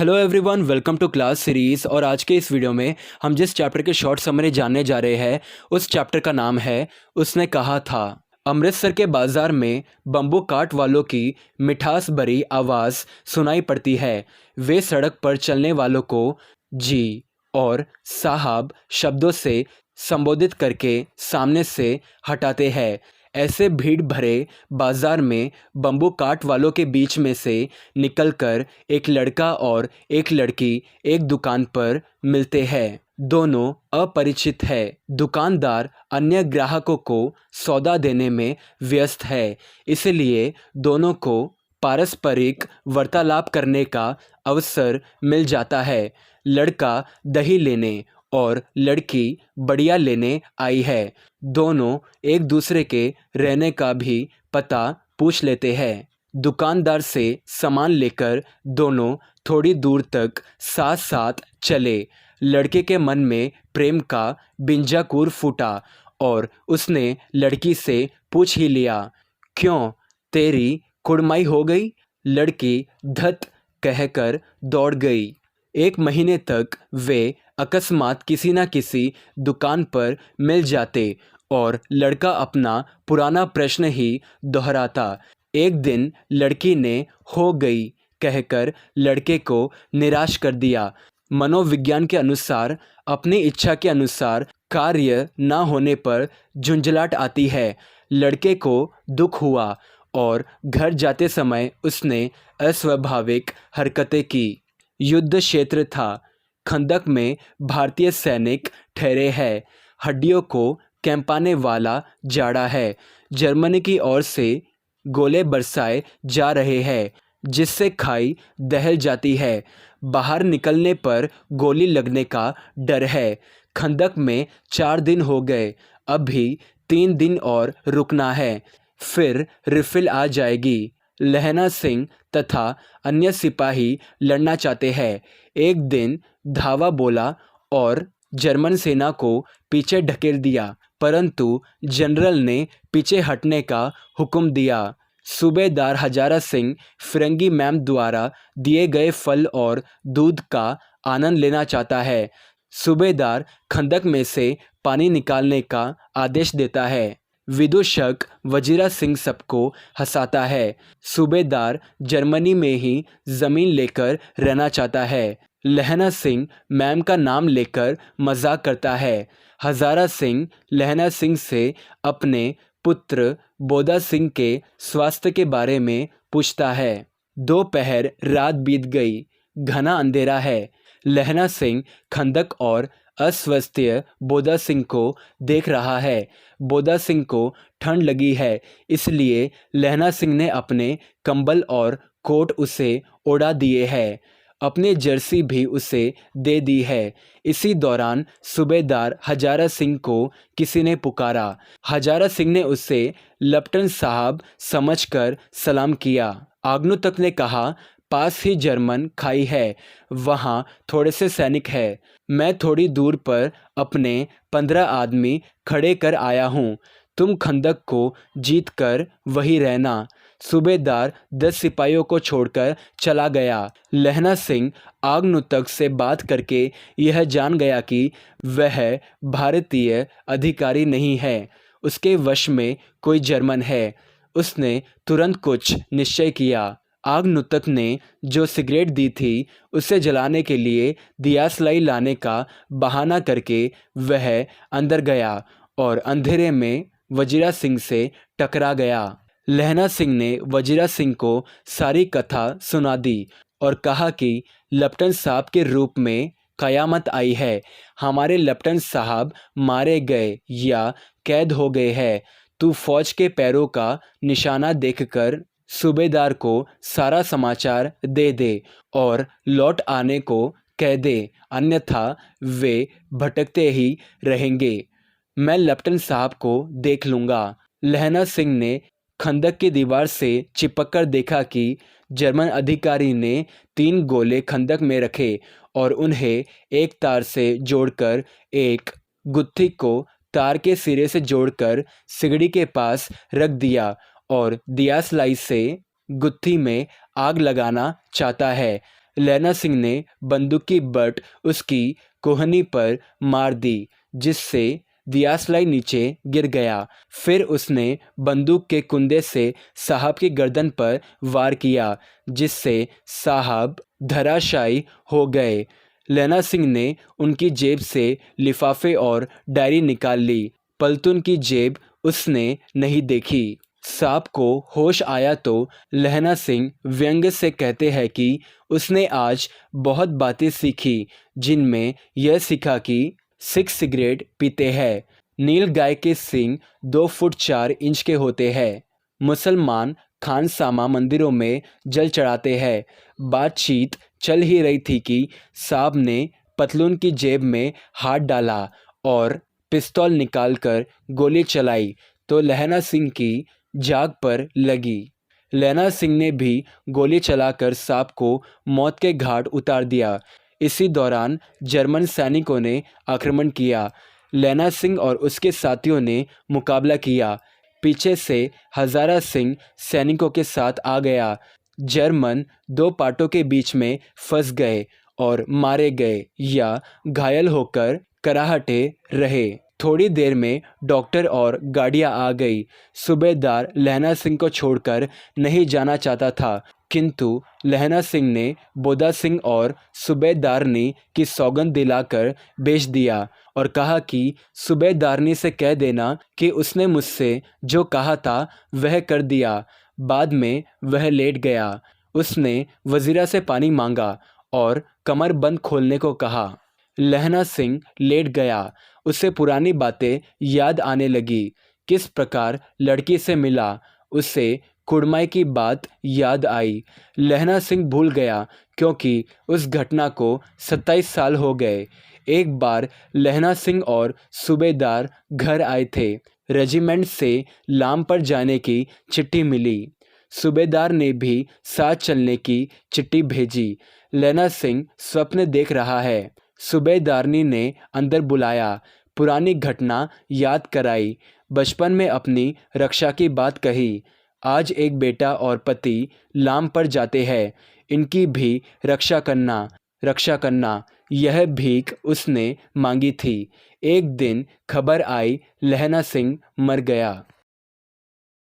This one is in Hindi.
Hello everyone, welcome to class series. और आज के इस वीडियो में हम जिस चैप्टर के शॉर्ट समरी जानने जा रहे हैं उस चैप्टर का नाम है उसने कहा था। अमृतसर के बाज़ार में बम्बू काट वालों की मिठास भरी आवाज़ सुनाई पड़ती है। वे सड़क पर चलने वालों को जी और साहब शब्दों से संबोधित करके सामने से हटाते हैं। ऐसे भीड़ भरे बाजार में बम्बू काट वालों के बीच में से निकलकर एक लड़का और एक लड़की एक दुकान पर मिलते हैं। दोनों अपरिचित है। दुकानदार अन्य ग्राहकों को सौदा देने में व्यस्त है, इसलिए दोनों को पारस्परिक वार्तालाप करने का अवसर मिल जाता है। लड़का दही लेने और लड़की बढ़िया लेने आई है। दोनों एक दूसरे के रहने का भी पता पूछ लेते हैं। दुकानदार से सामान लेकर दोनों थोड़ी दूर तक साथ साथ चले। लड़के के मन में प्रेम का बिंजाकुर फूटा और उसने लड़की से पूछ ही लिया, क्यों तेरी कुड़माई हो गई? लड़की धत कहकर दौड़ गई। एक महीने तक वे अकस्मात किसी न किसी दुकान पर मिल जाते और लड़का अपना पुराना प्रश्न ही दोहराता। एक दिन लड़की ने हो गई कहकर लड़के को निराश कर दिया। मनोविज्ञान के अनुसार अपनी इच्छा के अनुसार कार्य न होने पर झुंझलाहट आती है। लड़के को दुख हुआ और घर जाते समय उसने अस्वाभाविक हरकतें की। युद्ध क्षेत्र था। खंदक में भारतीय सैनिक ठहरे हैं। हड्डियों को कैंपाने वाला जाड़ा है। जर्मनी की ओर से गोले बरसाए जा रहे हैं, जिससे खाई दहल जाती है। बाहर निकलने पर गोली लगने का डर है। खंदक में 4 दिन हो गए, अभी 3 दिन और रुकना है, फिर रिफिल आ जाएगी। लहना सिंह तथा अन्य सिपाही लड़ना चाहते हैं। एक दिन धावा बोला और जर्मन सेना को पीछे ढकेल दिया, परंतु जनरल ने पीछे हटने का हुक्म दिया। सूबेदार हजारा सिंह फिरंगी मैम द्वारा दिए गए फल और दूध का आनंद लेना चाहता है। सूबेदार खंदक में से पानी निकालने का आदेश देता है। विदूषक वजीरा सिंह सबको हंसाता है। सूबेदार जर्मनी में ही ज़मीन लेकर रहना चाहता है। लहना सिंह मैम का नाम लेकर मजाक करता है। हजारा सिंह लहना सिंह से अपने पुत्र बोदा सिंह के स्वास्थ्य के बारे में पूछता है। दोपहर रात बीत गई, घना अंधेरा है। लहना सिंह खंदक और अस्वस्थ्य बोदा सिंह को देख रहा है। बोदा सिंह को ठंड लगी है, इसलिए लहना सिंह ने अपने कंबल और कोट उसे ओढ़ा दिए हैं। अपनी जर्सी भी उसे दे दी है। इसी दौरान सूबेदार हजारा सिंह को किसी ने पुकारा। हजारा सिंह ने उसे लेफ्टिनेंट साहब समझकर सलाम किया। आगनुतक ने कहा, पास ही जर्मन खाई है, वहाँ थोड़े से सैनिक है। मैं थोड़ी दूर पर अपने 15 आदमी खड़े कर आया हूँ। तुम खंदक को जीत कर वही रहना। सूबेदार 10 सिपाहियों को छोड़कर चला गया। लहना सिंह आगनुतक से बात करके यह जान गया कि वह भारतीय अधिकारी नहीं है, उसके वश में कोई जर्मन है। उसने तुरंत कुछ निश्चय किया। आगनुतक ने जो सिगरेट दी थी उसे जलाने के लिए दियासलाई लाने का बहाना करके वह अंदर गया और अंधेरे में वजीरा सिंह से टकरा गया। लहना सिंह ने वजीरा सिंह को सारी कथा सुना दी और कहा कि लेफ्टिनेंट साहब के रूप में कयामत आई है। हमारे लेफ्टिनेंट साहब मारे गए या कैद हो गए हैं। तू फौज के पैरों का निशाना देखकर सूबेदार को सारा समाचार दे दे और लौट आने को कह दे, अन्यथा वे भटकते ही रहेंगे। मैं लेफ्टिनेंट साहब को देख लूँगा। लहना सिंह ने खंदक की दीवार से चिपक कर देखा कि जर्मन अधिकारी ने 3 गोले खंदक में रखे और उन्हें एक तार से जोड़कर एक गुत्थी को तार के सिरे से जोड़कर सिगड़ी के पास रख दिया और दियासलाई से गुत्थी में आग लगाना चाहता है। लैना सिंह ने बंदूक की बट उसकी कोहनी पर मार दी, जिससे दियासलाई नीचे गिर गया। फिर उसने बंदूक के कुंदे से साहब की गर्दन पर वार किया, जिससे साहब धराशायी हो गए। लैना सिंह ने उनकी जेब से लिफाफे और डायरी निकाल ली। पलटून की जेब उसने नहीं देखी। साहब को होश आया तो लैना सिंह व्यंग्य से कहते हैं कि उसने आज बहुत बातें सीखी, जिनमें यह सीखा कि सिख सिगरेट पीते हैं। नील गाय के सींग 2 फुट 4 इंच के होते हैं। मुसलमान खानसामा मंदिरों में जल चढ़ाते हैं। बातचीत चल ही रही थी कि साहब ने पतलून की जेब में हाथ डाला और पिस्तौल निकालकर गोली चलाई तो लैना सिंह की जाग पर लगी। लैना सिंह ने भी गोली चलाकर साहब को मौत के घाट उतार दिया। इसी दौरान जर्मन सैनिकों ने आक्रमण किया। लैना सिंह और उसके साथियों ने मुकाबला किया। पीछे से हजारा सिंह सैनिकों के साथ आ गया। जर्मन 2 पार्टों के बीच में फंस गए और मारे गए या घायल होकर कराहटे रहे। थोड़ी देर में डॉक्टर और गाड़ियां आ गई। सूबेदार लैना सिंह को छोड़कर नहीं जाना चाहता था, किंतु लैना सिंह ने बोदा सिंह और सूबेदारनी की सौगंध दिलाकर भेज दिया और कहा कि सूबेदारनी से कह देना कि उसने मुझसे जो कहा था वह कर दिया। बाद में वह लेट गया। उसने वजीरा से पानी मांगा और कमर बंद खोलने को कहा। लैना सिंह लेट गया। उसे पुरानी बातें याद आने लगी। किस प्रकार लड़की से मिला, उसे कुड़माई की बात याद आई। लैना सिंह भूल गया, क्योंकि उस घटना को 27 साल हो गए। एक बार लैना सिंह और सूबेदार घर आए थे। रेजिमेंट से लाम पर जाने की चिट्ठी मिली। सूबेदार ने भी साथ चलने की चिट्ठी भेजी। लैना सिंह स्वप्न देख रहा है। सूबेदारनी ने अंदर बुलाया, पुरानी घटना याद कराई, बचपन में अपनी रक्षा की बात कही। आज एक बेटा और पति लाम पर जाते हैं, इनकी भी रक्षा करना, यह भीख उसने मांगी थी। एक दिन खबर आई, लैना सिंह मर गया।